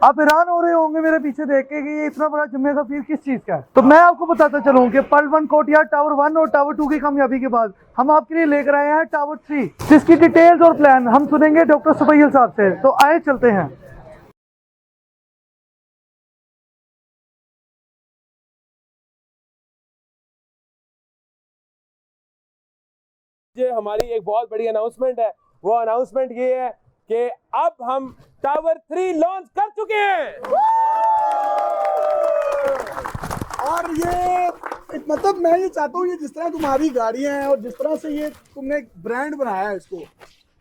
आप हैरान हो रहे होंगे मेरे पीछे देख के कि ये इतना बड़ा जुम्मे का पीर किस चीज का है। तो मैं आपको बताता चलूं कि पर्ल 1 कोर्टयार्ड टावर 1 और टावर 2 की कामयाबी के बाद हम आपके लिए लेकर आए हैं टावर 3, जिसकी डिटेल्स और प्लान हम सुनेंगे डॉक्टर सुबैल साहब से। तो आए चलते हैं। ये हमारी एक बहुत बड़ी अनाउंसमेंट है। वो अनाउंसमेंट ये है कि अब हम टावर 3 लॉन्च कर चुके हैं। और ये मतलब मैं ये चाहता हूँ, ये जिस तरह तुम्हारी गाड़ियां हैं और जिस तरह से ये तुमने एक ब्रांड बनाया है इसको,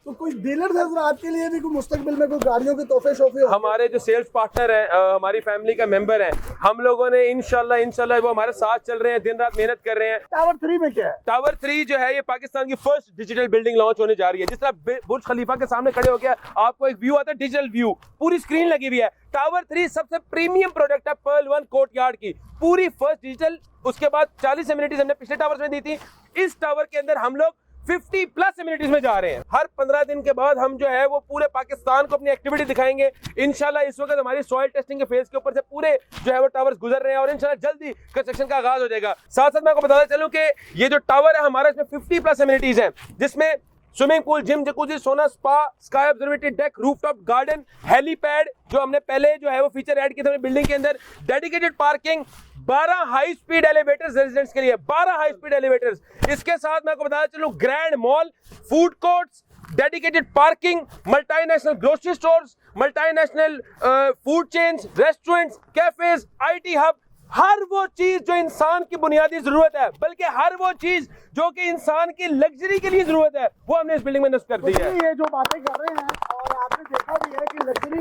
तो कोई डीलर हजरात के लिए भी कोई मुस्तकबिल में कोई गाड़ियों के तोहफे शोफे हमारे जो सेल्स पार्टनर हैं, हमारी फैमिली का मेंबर हैं, हम लोगों ने इंशाल्लाह वो हमारे साथ चल रहे हैं, दिन रात मेहनत कर रहे हैं। टावर 3 में क्या है? टावर 3 जो है ये पाकिस्तान की फर्स्ट डिजिटल बिल्डिंग लॉन्च होने जा रही है। जिस तरह बुर्ज खलीफा के सामने खड़े हो गया आपको एक व्यू आता है, डिजिटल व्यू, पूरी स्क्रीन लगी हुई है। टावर 3 सबसे प्रीमियम प्रोडक्ट है पर्ल 1 कोर्टयार्ड की, पूरी फर्स्ट डिजिटल। उसके बाद 40 एमिनिटीज हमने पिछले टावर्स में दी थी। इस टावर के अंदर हम लोग 50+ एमिनिटीज में जा रहे हैं। हर 15 दिन के बाद हम जो है वो पूरे पाकिस्तान को अपनी एक्टिविटी दिखाएंगे इंशाल्लाह। इस वक्त हमारी सॉइल टेस्टिंग के फेज के ऊपर से पूरे जो है वो टावर्स गुजर रहे हैं और इंशाल्लाह जल्दी कंस्ट्रक्शन का आगाज हो जाएगा। साथ साथ मैं आपको बताता चलूं कि ये जो टावर है हमारा, इसमें 50+ एमिनिटीज हैं, जिसमें स्विमिंग पूल, जिम, जकूजी, सोना, spa, sky observatory deck, rooftop garden, helipad जो हमने पहले जो है वो फीचर ऐड किए थे बिल्डिंग के अंदर, dedicated parking, 12 high speed elevators residents के लिए, 12 हाई स्पीड एलिवेटर्स। इसके साथ मैं आपको बताता चलूं grand mall, food courts, dedicated parking, multinational grocery stores, multinational food chains, restaurants, cafes, IT hub, हर वो चीज जो इंसान की बुनियादी जरूरत है, बल्कि हर वो चीज जो कि इंसान की लग्जरी के लिए जरूरत है, वो हमने इस बिल्डिंग में नस्ब कर दी है। ये जो बातें कर रहे हैं, और आपने देखा भी है कि लग्जरी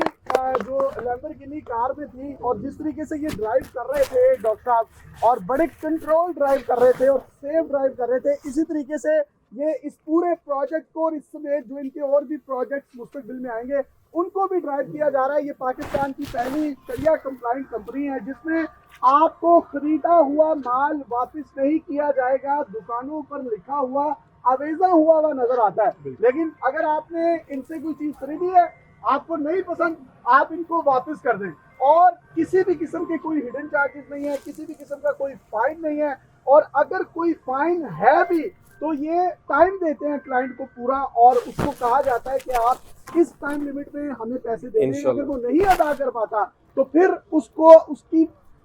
जो लैम्बोर्गिनी कार में थी और जिस तरीके से ये ड्राइव कर रहे थे डॉक्टर साहब, और बड़े कंट्रोल ड्राइव कर रहे थे और सेफ ड्राइव कर रहे थे, इसी तरीके से ये इस पूरे प्रोजेक्ट को और इस समेत जो इनके और भी प्रोजेक्ट्स मुस्तकबिल में आएंगे उनको भी ड्राइव किया जा रहा है। ये पाकिस्तान की पहली शरिया कंप्लाइंट कंपनी है जिसमें आपको खरीदा हुआ माल वापस नहीं किया जाएगा। दुकानों पर लिखा हुआ अवेजा हुआ नजर आता है, लेकिन अगर आपने इनसे कोई चीज खरीदी है, आपको नहीं पसंद, आप इनको वापस कर दें। और किसी भी किस्म के कोई हिडन चार्जेस नहीं है, किसी भी किस्म का कोई फाइन नहीं है, और अगर कोई फाइन है भी तो ये टाइम देते हैं क्लाइंट को पूरा, और उसको कहा जाता है कि आप इस टाइम लिमिट में हमें पैसे दे दें। अगर वो नहीं अदा कर पाता तो फिर उसको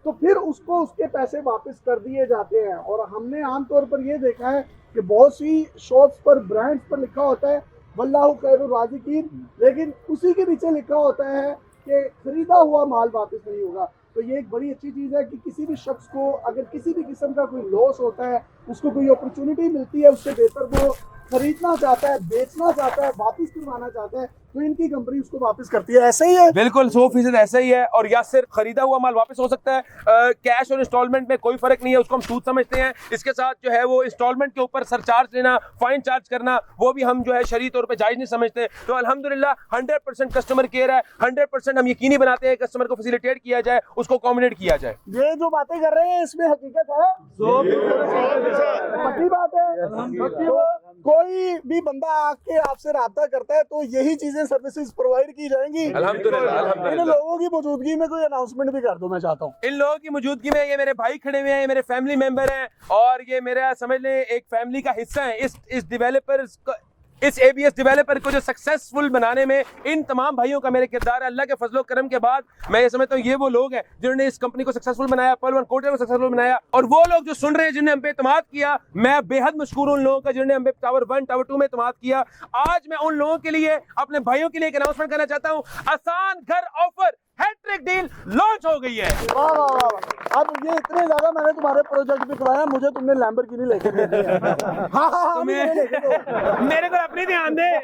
उसके पैसे वापस कर दिए जाते हैं। और हमने आमतौर पर ये देखा है कि बहुत सी शॉप्स पर, ब्रांड्स पर लिखा होता है वल्लाहु खैरुर राज़िकीन, लेकिन उसी के नीचे लिखा होता है कि खरीदा हुआ माल वापस नहीं होगा। तो ये एक बड़ी अच्छी चीज़ है कि किसी भी शख्स को अगर किसी भी किस्म का कोई लॉस होता है, उसको कोई अपॉर्चुनिटी मिलती है, उससे बेहतर वो खरीदना चाहता है, बेचना चाहता है, वापस करवाना चाहता है, तो इनकी कंपनी उसको वापस करती है। ऐसा ही है, बिल्कुल 100% ऐसा ही है। और या सिर्फ खरीदा हुआ माल वापस हो सकता है, कैश और इंस्टॉलमेंट में कोई फर्क नहीं है, उसको हम सूद समझते हैं। इसके साथ जो है वो इंस्टॉलमेंट के ऊपर सरचार्ज लेना, फाइन चार्ज करना, वो भी हम जो है शरई तौर पे जायज नहीं समझते। तो अल्हम्दुलिल्लाह 100% कस्टमर केयर है, 100% हम यकीनी बनाते हैं कस्टमर को फैसिलिटेट किया जाए, उसको अकोमोडेट किया जाए। ये जो बातें कर रहे हैं इसमें हकीकत है, पक्की बात है। तो कोई भी बंदा आके आपसे राब्ता करता है तो यही चीजें सर्विसेज प्रोवाइड की जाएंगी अल्हम्दुलिल्लाह। इन लोगों की मौजूदगी में कोई अनाउंसमेंट भी कर दो, मैं चाहता हूँ। इन लोगों की मौजूदगी में ये मेरे भाई खड़े हुए हैं, ये मेरे फैमिली मेंबर हैं, और ये मेरा समझ लें एक फैमिली का हिस्सा है। इस ABS डेवलपर को जो सक्सेसफुल बनाने में इन तमाम भाइयों का मेरे किरदार है। अल्लाह के फजलो करम के बाद मैं ये समझता हूँ ये वो लोग हैं जिन्होंने इस कंपनी को सक्सेसफुल बनाया, पर्ल 1 कोर्टयार्ड को सक्सेसफुल बनाया। और वो लोग जो सुन रहे हैं जिन्होंने हम पे इत्मीनाद किया, मैं बेहद मशकूर हूं उन लोगों का जिन्होंने हम पे टावर 1 टावर 2 में इत्मीनाद किया। आज मैं उन लोगों के लिए, अपने भाइयों के लिए एक अनाउंसमेंट करना चाहता हूँ। आसान घर ऑफर हैट्रिक डील लॉन्च हो गई है। वाह वाह वाह। अब ये इतने ज्यादा मैंने तुम्हारे प्रोजेक्ट भी करवाया, मुझे तुमने लैम्बोर्गिनी लेके दे दी है। हाँ, मेरे को अपनी ध्यान दे।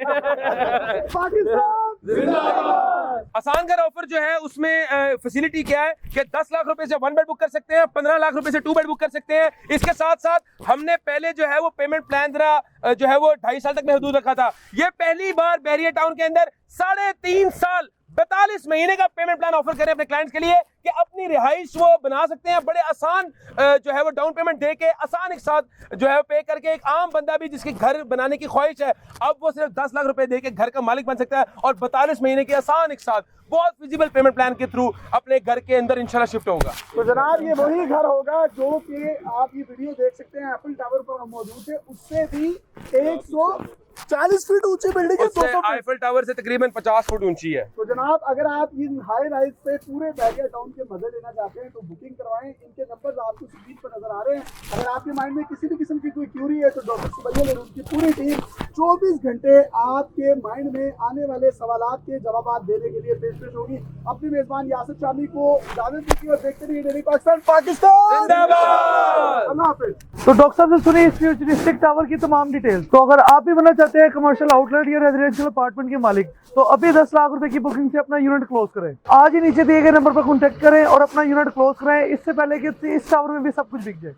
पाकिस्तान जिंदाबाद। आसान घर ऑफर जो है उसमें फैसिलिटी क्या है कि 10 लाख रुपए से 1 बेड बुक कर सकते हैं, 15 लाख रुपए से 2 बेड बुक कर सकते हैं। इसके साथ साथ हमने पहले जो है वो पेमेंट प्लान जरा जो है वो 2.5 साल तक में हदूद रखा था। ये पहली बार बहरिया टाउन के अंदर 3.5 साल 42 महीने का पेमेंट प्लान ऑफर करें अपने क्लाइंट्स के लिए कि अपनी रिहाइश वो बना सकते हैं बड़े आसान जो है वो डाउन पेमेंट दे के आसान एक साथ जो है पे करके। एक आम बंदा भी जिसके घर बनाने की ख्वाहिश है अब वो सिर्फ 10 लाख रुपए दे के घर का मालिक बन सकता है और 42 महीने के आसान एक साथ बहुत फिजिबल पेमेंट प्लान के थ्रू अपने घर के अंदर इंशाल्लाह शिफ्ट होगा। तो जनाब ये वही घर होगा जो कि आप ये वीडियो देख सकते हैं एफिल टावर पर हम मौजूद है, उससे भी 140 फीट ऊंची बिल्डिंग है, 200 फीट। आईफल टावर से तकरीबन 50 फुट ऊंची है। तो जनाब अगर आप इन हाई राइज पे पूरे बैरियर टाउन के मजे लेना चाहते हैं तो बुकिंग करवाएं। इनके नंबर्स आपको स्क्रीन पर नजर आ रहे हैं। अगर आपके माइंड में किसी भी किस्म की कोई क्यूरी है तो डॉक्टर सुबैया और उनकी पूरी टीम 24 घंटे आपके माइंड में आने वाले सवालात के जवाब देने के लिए पेश होगी। अपनी मेजबान यासिर शामी को इजाजत दीजिए और देखते रहिए डेली पाकिस्तान। जिंदाबाद। अल्लाह हाफिज। तो डॉक्टर साहब से सुनिए इस फ्यूचरिस्टिक टावर की तमाम डिटेल्स। तो अगर आप भी बनना चाहते हैं कमर्शियल आउटलेट या रेजिडेंशियल अपार्टमेंट के मालिक तो अभी 10 लाख रुपए की बुकिंग से अपना यूनिट क्लोज करें। आज ही नीचे दिए गए नंबर पर कॉन्टेक्ट करें और अपना यूनिट क्लोज कराएं इससे पहले कि इस टावर में भी सब कुछ बिक जाए।